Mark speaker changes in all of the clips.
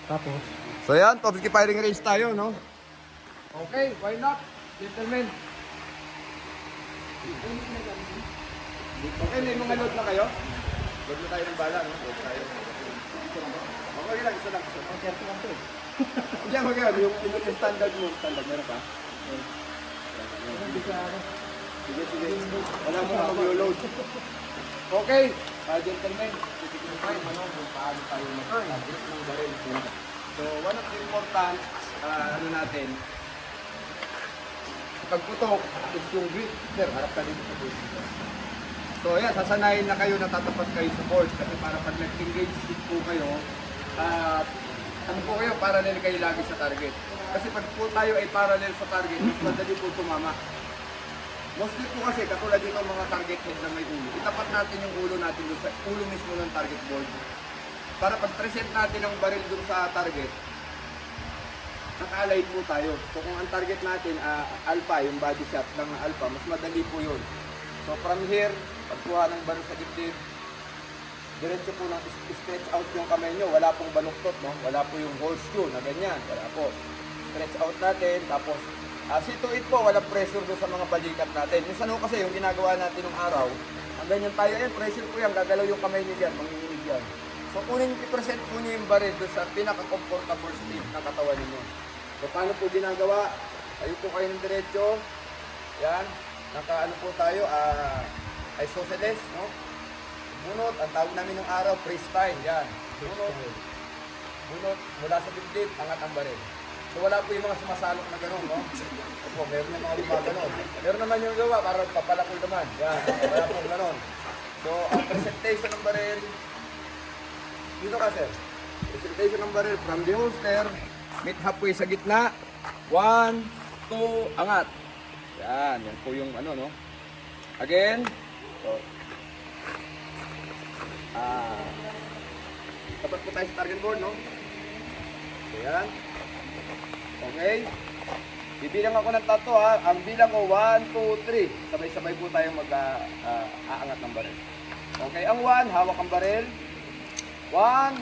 Speaker 1: Tapos?
Speaker 2: So yan, public firing range tayo, no? Okay, why not? Gentlemen. Okay, may mga load na kayo? Load na tayo ng bala, no? Load tayo. Okay lang, isa lang. Okay, ito lang ito eh. Okay, yung standard mo, standard, meron pa? Sige, sige. Wala mo na mag-load. Okay, gentlemen, titignan tayo kung paano tayo mag-target ng baril. So, one of the important, natin, pagputok is yung grip. Sir, harap ka dito sa grip. So, ayan, sasanayin na kayo, natatapat kayo sa board. Kasi para pag nag-engage stick po kayo, ano po kayo, parallel kayo lagi sa target. Kasi pag po tayo ay parallel sa target, mas madali po tumama. Mostly po kasi, katulad dito ang mga target head na may ulo. Itapat natin yung ulo natin doon sa ulo mismo ng target board. Para pag-present natin ang baril doon sa target, naka-align po tayo. So kung ang target natin, alpha, yung body shot ng alpha, mas madali po yun. So from here, pagkuha ng baril sa dibdib, diretso po ng stretch out yung kamay nyo. Wala pong baluktot, no? Wala po yung horseshoe na ganyan. Wala po. Stretch out natin, tapos situit po, walang pressure doon sa mga balikat natin. Minsan ho kasi yung ginagawa natin ng araw, ang ganyan tayo, pressure po yan, gagalaw yung kamay nyo dyan, manginginig yan. So kunin, i-present po nyo yung baril doon sa pinaka-comfortable state ng katawan ninyo. So paano po ginagawa? Tayo po kayo ng diretso. Yan, naka-ano po tayo, isosceles, no? Bunot, ang tawag namin ng araw, freestyle, yan. Bunot, mula sa dibdib, angat ang baril. So wala po yung mga sumasalok na gano'n, no? Opo, meron yung mga lima gano'n. Meron naman yung gawa para papalaki naman. Yan, wala po gano'n. So, ang presentation ng baril, dito ka, sir. Presentation ng baril from the holster, meet halfway sa gitna, 1, 2, angat. Yan, yan po yung ano, no? Again, so, tapat po tayo sa target board, no? So, yan. Okay? Bibilang ako ng tato, ha. Ang bilang ko, 1, 2, 3. Sabay-sabay po tayong mag-aangat ng baril. Okay, ang 1, hawak ang baril. 1,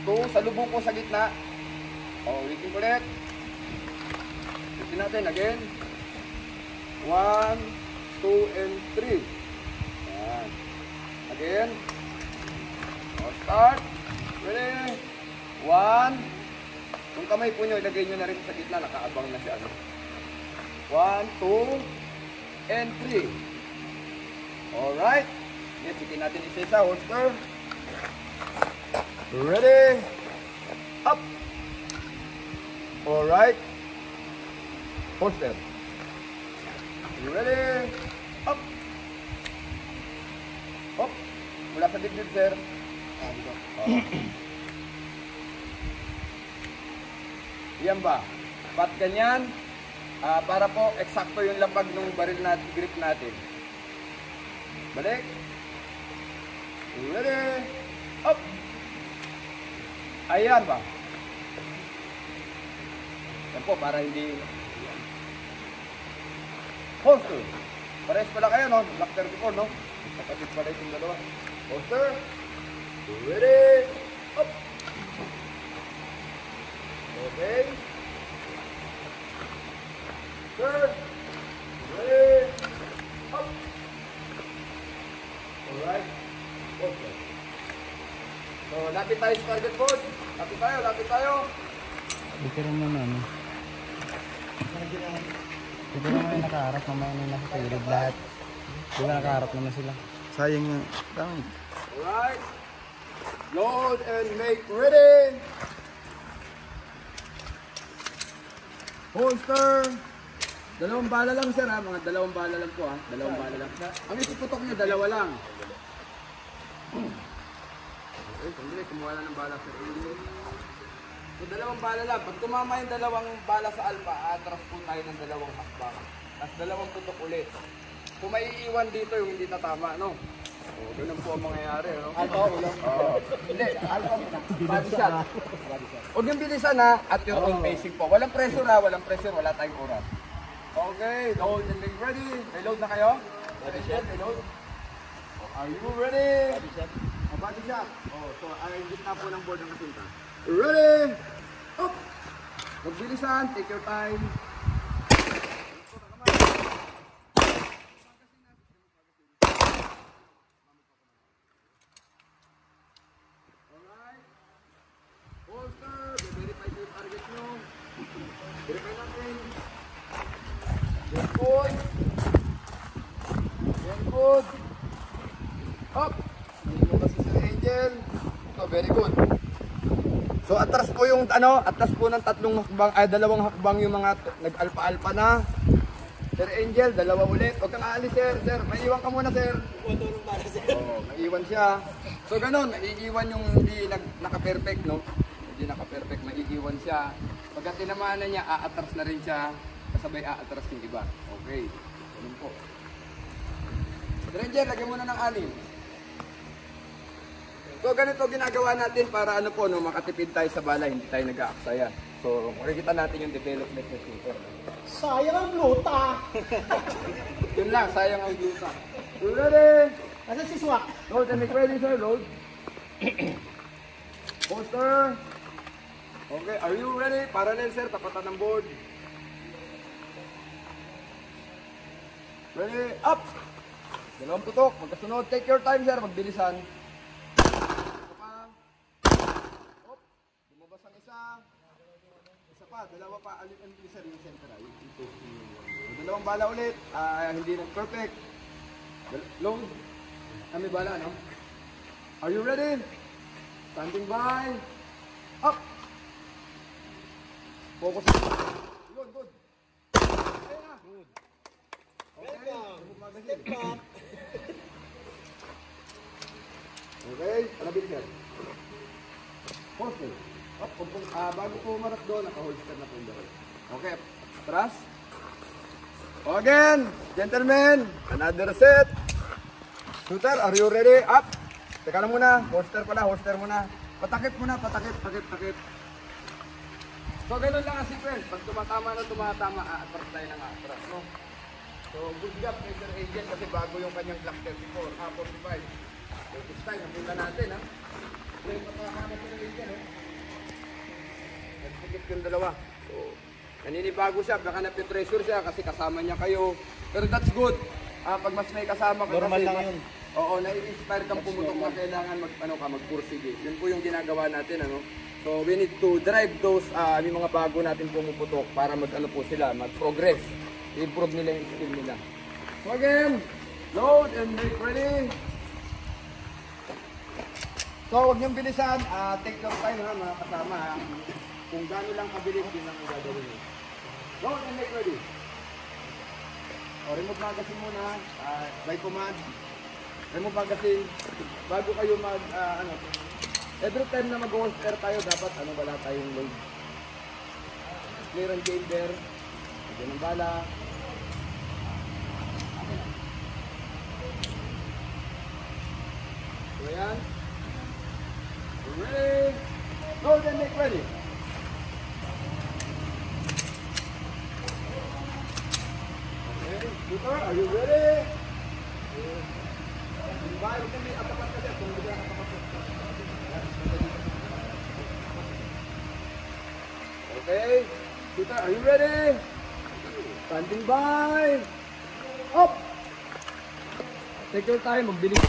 Speaker 2: 2, salubong ko sa gitna. Ulitin ulit. Ulitin natin, again. 1, 2, and 3. Yan. Again. Start. Ready? 1. Yung kamay po nyo, ilagay nyo na rin sa gitna, nakaabang na siya. 1, 2, and 3. Alright. Yan, chikin natin isa-isa, holster. Ready? Up. Alright. Holster. Ready? Up. Up. Mula sa dibdib, sir. Yan ba? Ba't ganyan? Para po eksakto yung lapag ng baril natin, grip natin. Balik. Ready. Up. Ayan ba? Yan po, para hindi... Holster. Pares pala kayo, no? Lock 34, no? Kapatid pala itong dalawa. Holster. Ready. Up. Okay. Third. Ready. Up. Alright. Okay. So, lapit tayo sa target board. Lapit tayo.
Speaker 1: Bukira mo na, ano? Siguro may nakaharap, mamaya na nasa tulid lahat. Diba nakaharap naman sila? Sayang nga. Dami.
Speaker 2: Alright. Load and make ready. Holster. Dalawang bala lang, sir, ha? Mga dalawang bala lang po, ha? Dalawang bala lang. Ang isiputok nyo, dalawa lang. Okay, sandali, kumuha na ng bala, sir. So, dalawang bala lang. Pag tumama yung dalawang bala sa alpha, atras po tayo ng dalawang hakbang. Tapos dalawang tutok ulit. Kung may iiwan dito yung hindi natama, no? So, ganun po ang mangyayari, no? Alpha o ulo? Oo. Hindi, alpha muna. Body shot. Huwag yung bilisan, ha? At your own pacing po. Walang pressure, ha? Walang pressure, wala tayong oras. Okay, load and make ready. Reload na kayo? Ready, reload. Are you ready? body shot. Oh, so ay gitna po ng board ng kasinta. Ready? Up! Magbilisan, take your time. Alright. Holster, verify yung target nyo. Verify natin. Very good. Very good. Up! Hindi mo kasi Sir Angel. Oh, very good. So atras po yung atras po ng tatlong hakbang, dalawang hakbang yung mga nag-alpa-alpa na. Sir Angel, dalawa ulit. Huwag kang aalis, sir. Sir, maiiwan ka muna, sir.
Speaker 3: Tulong para sir.
Speaker 2: Oo, maiiwan siya. So ganun, maiiwan yung hindi naka-perfect, no? Hindi naka-perfect, maiiwan siya. Pagka tinamaan na niya, aatras na rin siya. Kasabay aatras yung iba. Okay, ganun po. Sir Angel, lagyan muna ng 6. So ganito ginagawa natin para makatipid tayo sa bala, hindi tayo nag-aaksaya. So makikita natin yung development ng shooter.
Speaker 3: Sayang ang gluta.
Speaker 2: Yun lang, sayang ang gluta. You ready?
Speaker 3: Asan si Swak?
Speaker 2: Load and make ready, sir. Load. Poster. Okay, are you ready? Parallel, sir. Tapatan ng board. Ready? Up! Dalawang putok. Magkasunod. Take your time, sir. Magbilisan. Lumabas ang isa. Isa pa. Dalawa pa. Alin ang isa rin yung center. Dalawang bala ulit. Hindi na perfect. Load. May bala, no? Are you ready? Standing by. Up! Focus. Good, good. Okay na. Good. Okay.
Speaker 3: Step back.
Speaker 2: Okay. Alabit ka. Holster. Up. Bago po umarap doon, naka-holster na po yung dalawa. Okay. Trust. Again, gentlemen, another set. Shooter, are you ready? Up. Teka lang muna. Holster pala, holster muna. Patakip muna, patakip, takip. So, ganun lang ang sequence. Pag tumatama, aatras tayo ng aatras, no? So, good job, Mr. Agent, kasi bago yung kanyang Glock 34, 45. So, this time, nakita natin, ha? Yung patama na Mr. Agent, eh. Nagpikit yung dalawa. So, naninibago siya, baka napipressure siya kasi kasama niya kayo. Pero that's good. Pag mas may kasama ka
Speaker 3: Normal
Speaker 2: kasi,
Speaker 3: lang yun.
Speaker 2: Oo, nai-inspire kang pumutok na kailangan magpursige. Yun po yung ginagawa natin, ano? So, we need to drive those, yung mga bago natin pumuputok para mag-progress. I-improve nila yung skill nila. So again, load and make ready. So, huwag niyong bilisan. Take your time, ha, mga kasama, ha. Kung gaano lang kabilis, yun lang ang gagawin niyo. Load and make ready. O, remove magazine muna, by command. Remove magazine. Bago kayo every time na mag-holster tayo, dapat wala tayong load. Clear ang chamber. Lagyan ng bala. So yan. Ready. Load and make ready. Okay. Shooter, are you ready? Bago kami atapat kasi kung hindi ka atapat. Okay. Shooter, are you ready? Standing by. Up. Take your time, magbilis.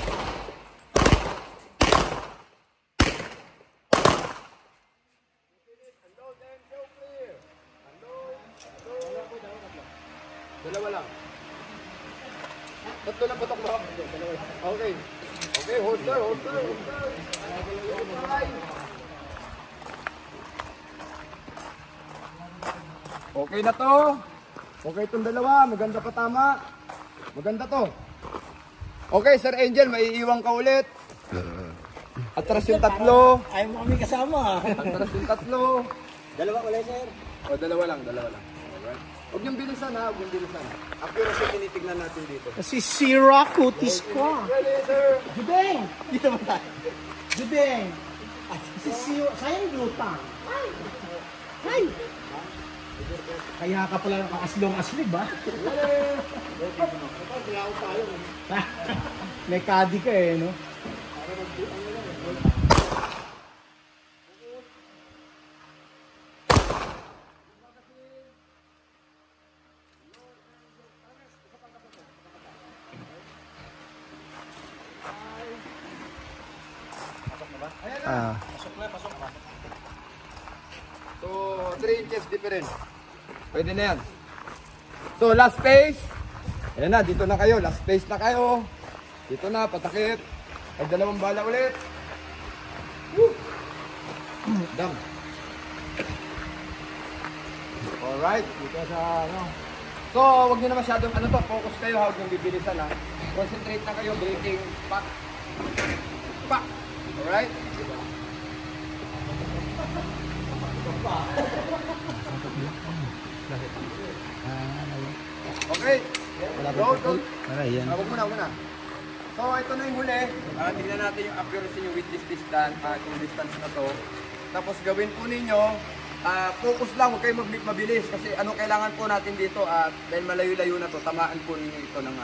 Speaker 2: Dalawa lang. Tatlo lang patok mo. Okay. Okay, holster. Okay na to. Okay itong dalawa. Maganda pa tama. Maganda to. Okay, Sir Angel, maiiwan ka ulit. Atras yung tatlo.
Speaker 3: Ayaw mo kami kasama.
Speaker 2: Atras yung tatlo.
Speaker 3: Dalawa ulit, sir.
Speaker 2: O, dalawa lang. Alright. Huwag niyong bilisan, ha. Huwag niyong bilisan. Accuracy tinitignan natin dito.
Speaker 3: Si Sira Kutis ko.
Speaker 2: Ready, sir?
Speaker 3: Jubeng! Dito ba tayo? Jubeng! At si Sira, sayang gluta. Ay! Kaya ka pala nakaslong aslig ba? May kadi ka no?
Speaker 2: rin. Pwede na yan. So, last phase. Ayan na, dito na kayo. Last phase na kayo. Dito na, patakip. Ay, 2 bala ulit. Woo! Dam. Alright, dito sa ano. So, wag niyo na masyadong ano to, focus kayo, huwag niyong bibilisan ha. Concentrate na kayo, breaking, pak. Pak. Alright? Okay. Go.
Speaker 1: Ayan.
Speaker 2: Huwag muna. So, ito na yung huli. Tignan natin yung accuracy nyo with this distance, yung distance na to. Tapos gawin po ninyo, focus lang, huwag kayo mabilis. Kasi ano kailangan po natin dito, dahil malayo-layo na to, tamaan po ninyo ito ng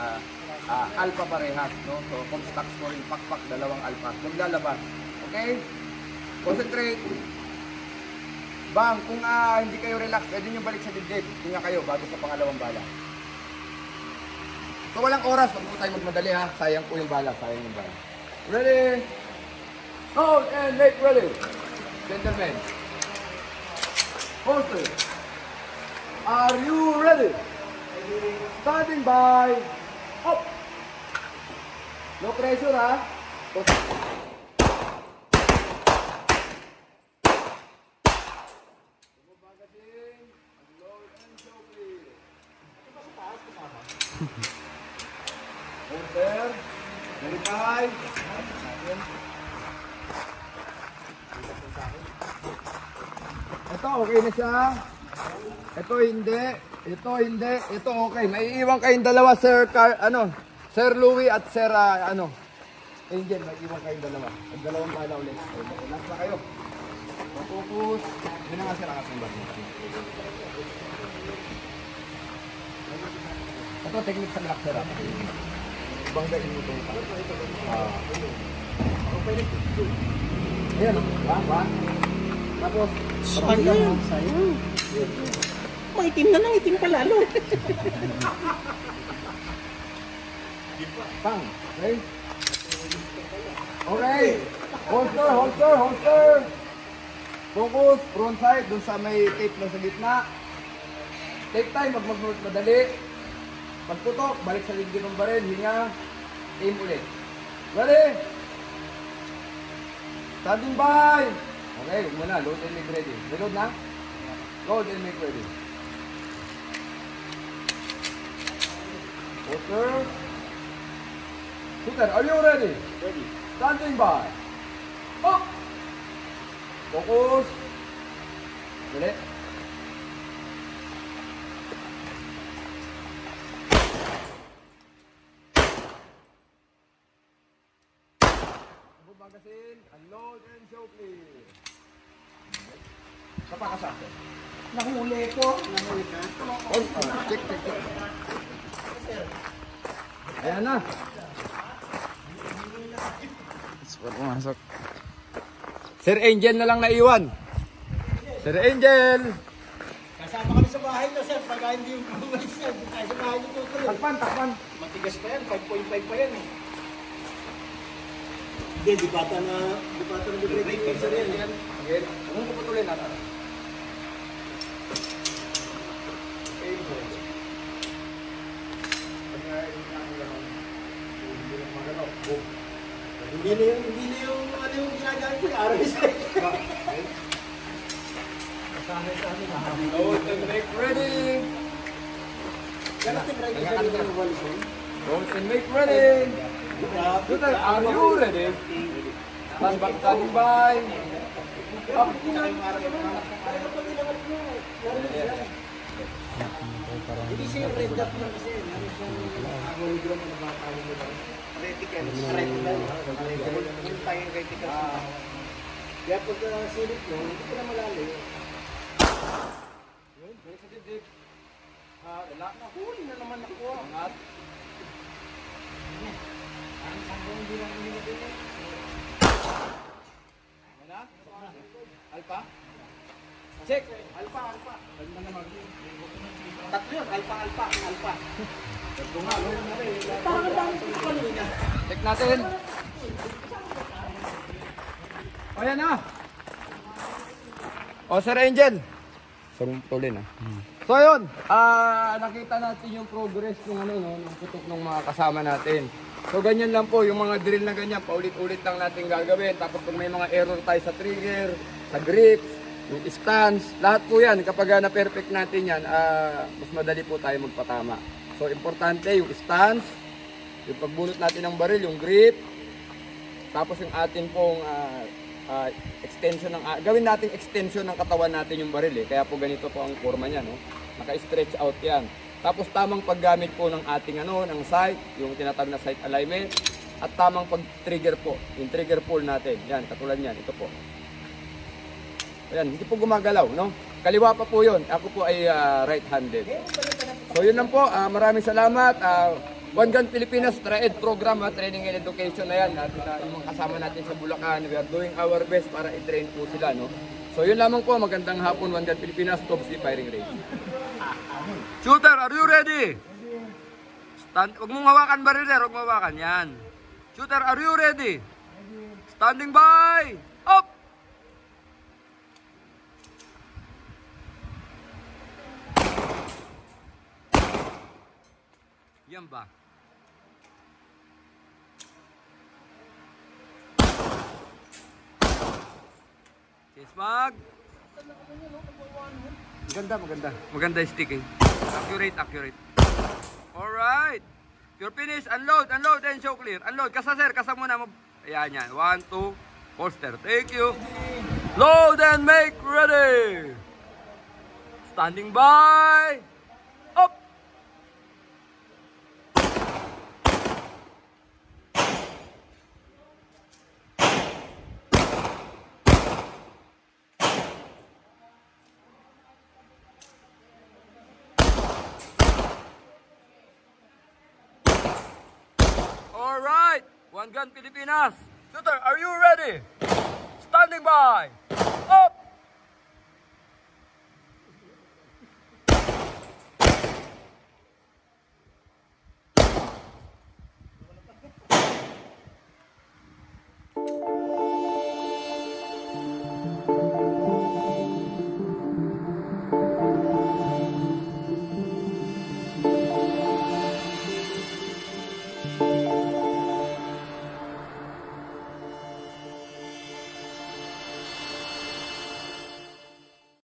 Speaker 2: alpha parehas. No? So, kung stock scoring, pakpak, 2 alpha. Maglalabas. Okay? Concentrate. Bang, kung hindi kayo relax, pwede nyo balik sa dibdib. Hinga kayo bago sa pangalawang bala. So walang oras, wag po tayo magmadali ha. Sayang po yung bala, Ready? Hold and make ready. Gentlemen. Holster. Are you ready? Standing by. Up. No pressure ha. Holster. Verify. Ito, okay na siya. Ito hindi. Ito hindi. Ito okay. May iwan kayong 2, Sir Sir Louie at Sir Angel. May iwan kayong 2. At 2 bala ulit. Last na kayo. Focus. Yun na nga sir ang ating bala. Ito, technique sa lock sir. Banggain mo ito. Ayan o. Ba? Tapos,
Speaker 3: Sayang. Maitim na lang, itim pa lalo.
Speaker 2: Pang. Okay? Okay. Holster. Focus. Front side. Dun sa may tape na sa gitna. Take time. Madali. Pagputok. Balik sa ligid ng baril. Hinga. Aim ulit. Ready? Standing by. Okay. Muna. Load and make ready. Reload na? Load and make ready. Holster. Shooter, are you ready? Ready. Standing by. Up. Focus. Dali. Magasin, unload and show please. Kapakasa.
Speaker 3: Nahuli ko.
Speaker 2: Check. Ayan na.
Speaker 1: Pumasok.
Speaker 2: Sir Angel na lang naiwan. Sir Angel.
Speaker 3: Kasama kami sa bahay na sir. Pagka hindi yung bumalis yan, tayo sa bahay nito.
Speaker 2: Takpan.
Speaker 3: Matigas pa yan, 5.5 pa yan eh. Hindi, di bata na break pa sir yan.
Speaker 2: Again, anong puputulin natin?
Speaker 3: Hindi na yung ano yung ginagamit ko, RSI.
Speaker 2: Load and make ready. Load and make ready. Shooter, are you ready? Standing by. Up.
Speaker 3: Hindi siya yung red dot lang kasi. Meron siyang hologram na nakakawin mo daw. Reticle. Reticle. Entire reticle. Kaya pag silip mo, hindi ko na malalim.
Speaker 2: Yun, balik sa dibdib. Wala na. Huli na naman ako. Angat.
Speaker 3: Ang sanggong hindi lang hindi natin eh.
Speaker 2: Wala? Alpha? Check. Alpha. Ganda naman.
Speaker 3: Tatlo yun. Alpha.
Speaker 2: Ito nga, no?
Speaker 3: Parang ang dami ko kanina.
Speaker 2: Check natin. O, yan na. O, Sir Angel. Tulin ah. So ayun, nakita natin yung progress ng ng putok ng mga kasama natin. So ganyan lang po, yung mga drill na ganyan, paulit-ulit lang natin gagawin. Tapos kung may mga error tayo sa trigger, sa grips, yung stance, lahat po yan, kapag na-perfect natin yan, mas madali po tayo magpatama. So importante yung stance, yung pagbunot natin ng baril, yung grip, tapos yung atin pong extension ng gawin nating extension ng katawan natin yung baril kaya po ganito po ang forma niya, no? Naka-stretch out yan. Tapos tamang paggamit po ng ating ng sight, yung tinatawag na sight alignment, at tamang pag-trigger po, yung trigger pull natin. Yan, katulad niyan, ito po. Ayan, hindi po gumagalaw, no? Kaliwa pa po 'yon. Ako po ay right-handed. So yun lang po, maraming salamat. One Gun Pilipinas Tri-Ed program, training and education na yan. Yung mga kasama natin sa Bulacan, we are doing our best para i-train po sila, no? So yun lamang po, magandang hapon, One Gun Pilipinas, Top C Firing Range. Shooter, are you ready? Huwag mong hawakan baril, huwag mong hawakan, yan. Shooter, are you ready? Standing by! Up! Yan ba? Mag. Maganda. Maganda yung sticking. Accurate. Alright. You're finished. Unload, and show clear. Unload. Kasa sir, kasa muna. Ayan yan. 1, 2, holster. Thank you. Load and make ready. Standing by. Up. Alright, One Gun Pilipinas. Shooter, are you ready? Standing by.